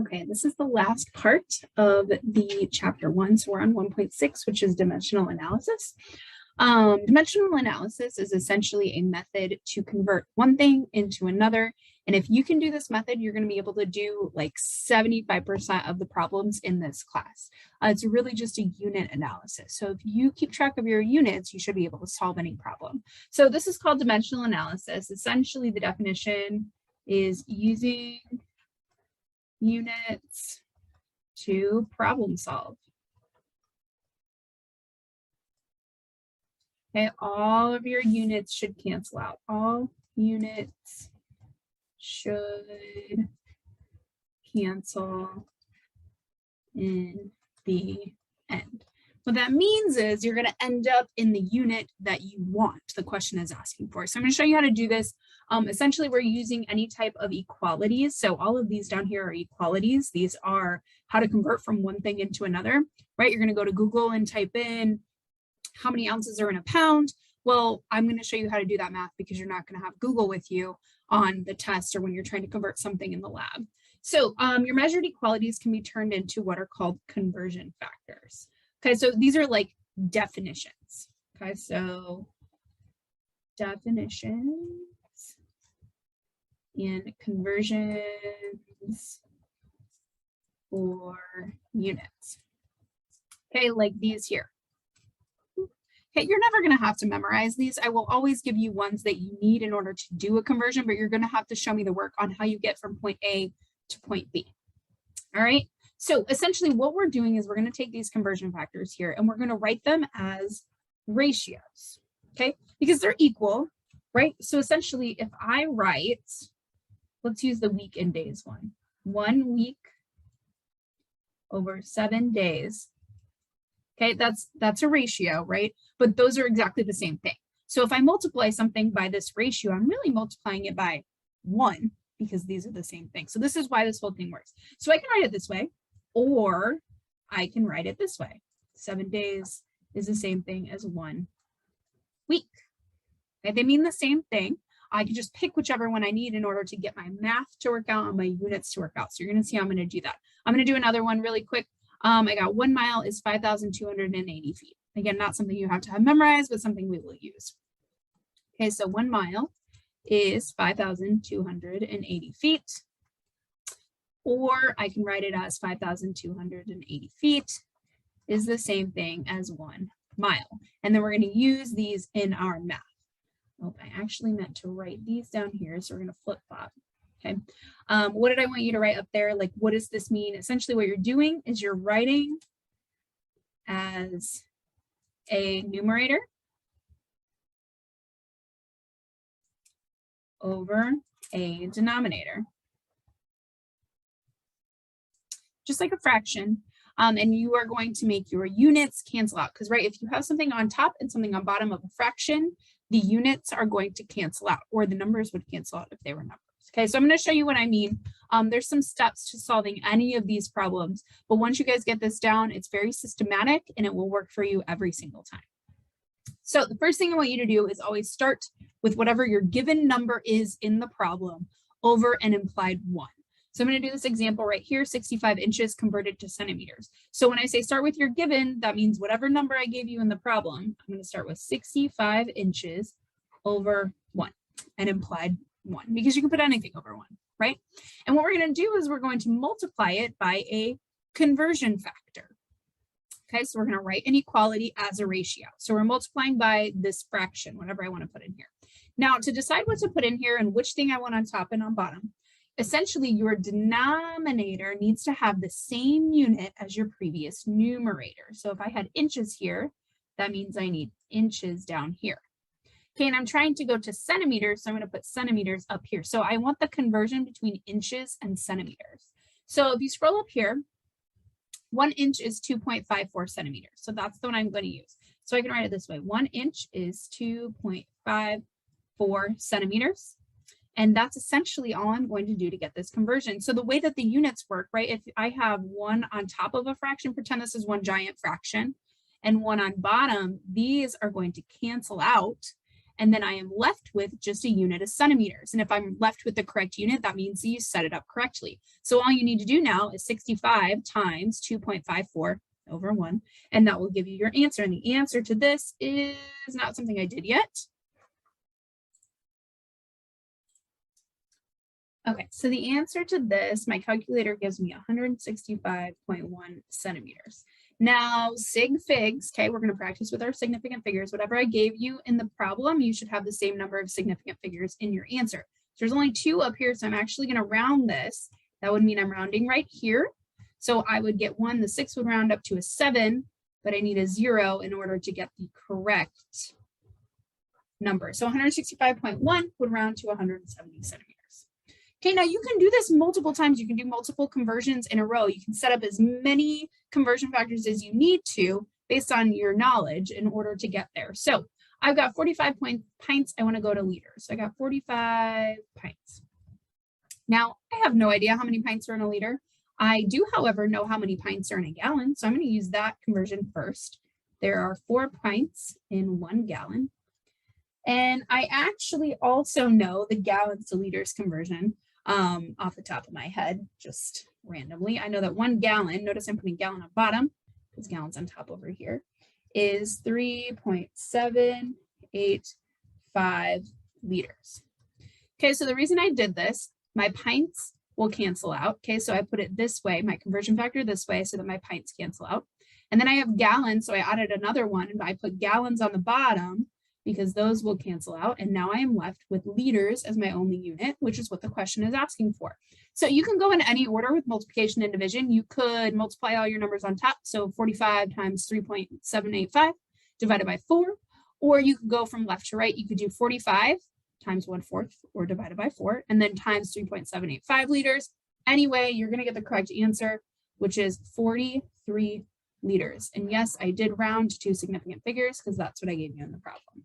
Okay, this is the last part of the chapter 1. So we're on 1.6, which is dimensional analysis. Dimensional analysis is essentially a method to convert one thing into another. And if you can do this method, you're going to be able to do like 75% of the problems in this class. It's really just a unit analysis. So if you keep track of your units, you should be able to solve any problem. So this is called dimensional analysis. Essentially, the definition is using units to problem solve. Okay, all of your units should cancel out. All units should cancel in the end. What that means is you're going to end up in the unit that you want, the question is asking for. So I'm going to show you how to do this. Essentially, we're using any type of equalities. So all of these down here are equalities. These are how to convert from one thing into another, right? You're going to go to Google and type in how many ounces are in a pound. Well, I'm going to show you how to do that math because you're not going to have Google with you on the test or when you're trying to convert something in the lab. So your measured equalities can be turned into what are called conversion factors. Okay, so these are like definitions. Okay, so definitions and conversions for units. Okay, like these here. Okay, you're never going to have to memorize these. I will always give you ones that you need in order to do a conversion, but you're going to have to show me the work on how you get from point A to point B. All right. So essentially what we're doing is we're going to take these conversion factors here and we're going to write them as ratios, okay, because they're equal, right? So essentially if I write, let's use the week and days one, 1 week over 7 days, okay, that's a ratio, right? But those are exactly the same thing. So if I multiply something by this ratio, I'm really multiplying it by 1 because these are the same thing. So this is why this whole thing works. So I can write it this way, or I can write it this way. 7 days is the same thing as 1 week. Okay, they mean the same thing. I can just pick whichever one I need in order to get my math to work out and my units to work out. So you're going to see how I'm going to do that. I'm going to do another one really quick. I got 1 mile is 5,280 feet. Again, not something you have to have memorized, but something we will use. Okay, so 1 mile is 5,280 feet. Or I can write it as 5,280 feet is the same thing as 1 mile. And then we're going to use these in our math. Oh, I actually meant to write these down here, so we're going to flip flop. Okay. What did I want you to write up there? Like, what does this mean? Essentially, what you're doing is you're writing as a numerator over a denominator. Just like a fraction. And you are going to make your units cancel out because, right, if you have something on top and something on bottom of a fraction, the units are going to cancel out, or the numbers would cancel out if they were numbers. Okay, so I'm going to show you what I mean. There's some steps to solving any of these problems, but once you guys get this down, it's very systematic and it will work for you every single time. So the first thing I want you to do is always start with whatever your given number is in the problem over an implied 1. So I'm going to do this example right here, 65 inches converted to centimeters. So when I say start with your given, that means whatever number I gave you in the problem, I'm going to start with 65 inches over 1, an implied 1, because you can put anything over 1, right? And what we're going to do is we're going to multiply it by a conversion factor. Okay, so we're going to write an equality as a ratio. So we're multiplying by this fraction, whatever I want to put in here. Now, to decide what to put in here and which thing I want on top and on bottom, essentially your denominator needs to have the same unit as your previous numerator. So if I had inches here, that means I need inches down here. Okay, and I'm trying to go to centimeters, so I'm going to put centimeters up here. So I want the conversion between inches and centimeters. So if you scroll up here, 1 inch is 2.54 centimeters. So that's the one I'm going to use. So I can write it this way. 1 inch is 2.54 centimeters. And that's essentially all I'm going to do to get this conversion. So the way that the units work, right, if I have 1 on top of a fraction, pretend this is one giant fraction, and 1 on bottom, these are going to cancel out. And then I am left with just a unit of centimeters. And if I'm left with the correct unit, that means you set it up correctly. So all you need to do now is 65 times 2.54 over 1, and that will give you your answer. And the answer to this is not something I did yet. Okay, so the answer to this, my calculator gives me 165.1 centimeters. Now, sig figs, okay, we're going to practice with our significant figures. Whatever I gave you in the problem, you should have the same number of significant figures in your answer. So there's only 2 up here, so I'm actually going to round this. That would mean I'm rounding right here. So I would get 1, the 6 would round up to a 7, but I need a 0 in order to get the correct number. So 165.1 would round to 170 centimeters. Okay, now you can do this multiple times. You can do multiple conversions in a row. You can set up as many conversion factors as you need to based on your knowledge in order to get there. So I've got 45 pints. I want to go to liters. So I got 45 pints. Now, I have no idea how many pints are in a liter. I do, however, know how many pints are in a gallon. So I'm going to use that conversion first. There are 4 pints in 1 gallon. And I actually also know the gallons to liters conversion off the top of my head, just randomly. I know that 1 gallon, notice I'm putting gallon on bottom, because gallon's on top over here, is 3.785 liters. Okay, so the reason I did this, my pints will cancel out. Okay, so I put it this way, my conversion factor this way, so that my pints cancel out. And then I have gallons, so I added another one, and I put gallons on the bottom, because those will cancel out. And now I am left with liters as my only unit, which is what the question is asking for. So you can go in any order with multiplication and division. You could multiply all your numbers on top. So 45 times 3.785 divided by 4, or you could go from left to right. You could do 45 times 1/4 or divided by 4, and then times 3.785 liters. Anyway, you're going to get the correct answer, which is 43 liters. And yes, I did round to 2 significant figures because that's what I gave you in the problem.